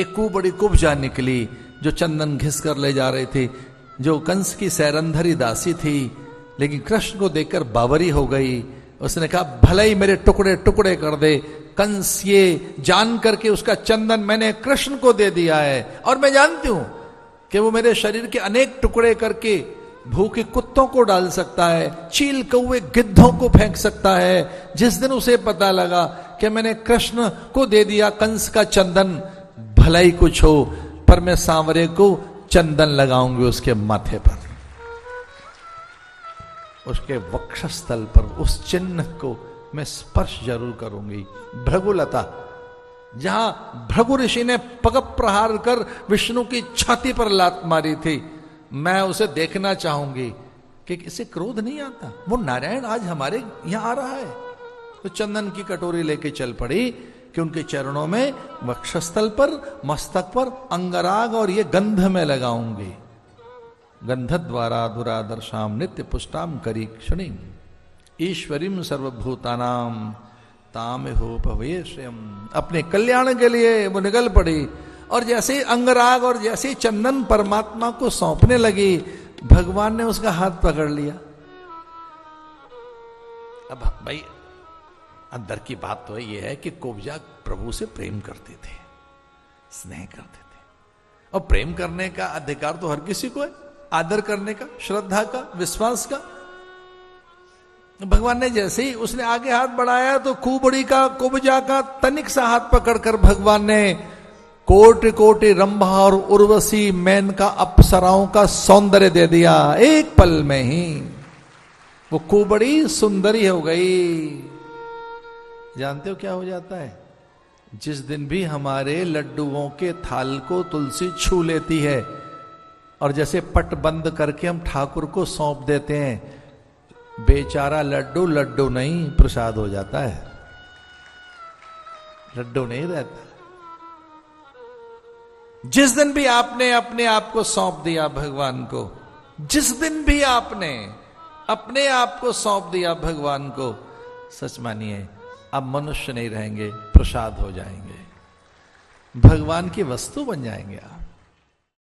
एक बड़ी कुब्जा निकली जो चंदन घिस कर ले जा रही थी, जो कंस की सैरंधरी दासी थी, लेकिन कृष्ण को देखकर बावरी हो गई। उसने कहा भले ही मेरे टुकड़े टुकड़े कर दे, कंस ये जान करके उसका चंदन मैंने कृष्ण को दे दिया है, और मैं जानती हूं कि वो मेरे शरीर के अनेक टुकड़े करके भूखे कुत्तों को डाल सकता है, चील कौवे गिद्धों को फेंक सकता है। जिस दिन उसे पता लगा कि मैंने कृष्ण को दे दिया कंस का चंदन, भला ही कुछ हो, पर मैं सांवरे को चंदन लगाऊंगी उसके माथे पर, उसके वक्षस्थल पर, उस चिन्ह को मैं स्पर्श जरूर करूंगी। भृगुलता, जहां भृगु ऋषि ने पग प्रहार कर विष्णु की छाती पर लात मारी थी, मैं उसे देखना चाहूंगी कि इसे क्रोध नहीं आता। वो नारायण आज हमारे यहां आ रहा है। तो चंदन की कटोरी लेके चल पड़ी कि उनके चरणों में, वक्षस्थल पर, मस्तक पर, अंगराग और ये गंध में लगाऊंगी। गंध द्वारा दुरादर्शाम नित्य पुष्टाम करी क्षणिम ईश्वरीम सर्वभूतानाम ताम होपवे श्रेयम। अपने कल्याण के लिए वो निकल पड़ी, और जैसे ही अंगराग और जैसे ही चंदन परमात्मा को सौंपने लगी, भगवान ने उसका हाथ पकड़ लिया। अब भाई अंदर की बात तो ये है कि कुब्जा प्रभु से प्रेम करते थे, स्नेह करते थे, और प्रेम करने का अधिकार तो हर किसी को है, आदर करने का, श्रद्धा का, विश्वास का। भगवान ने जैसे ही उसने आगे हाथ बढ़ाया तो कुबड़ी का, कुब्जा का तनिक सा हाथ पकड़कर भगवान ने कोटि कोटि रंभा और उर्वशी मेनका अप्सराओं का सौंदर्य दे दिया। एक पल में ही वो कुबड़ी सुंदरी हो गई। जानते हो क्या हो जाता है? जिस दिन भी हमारे लड्डुओं के थाल को तुलसी छू लेती है, और जैसे पट बंद करके हम ठाकुर को सौंप देते हैं, बेचारा लड्डू लड्डू नहीं प्रसाद हो जाता है, लड्डू नहीं रहता। जिस दिन भी आपने अपने आप को सौंप दिया भगवान को, जिस दिन भी आपने अपने आप को सौंप दिया भगवान को, सच मानिए अब मनुष्य नहीं रहेंगे, प्रसाद हो जाएंगे, भगवान की वस्तु बन जाएंगे आप।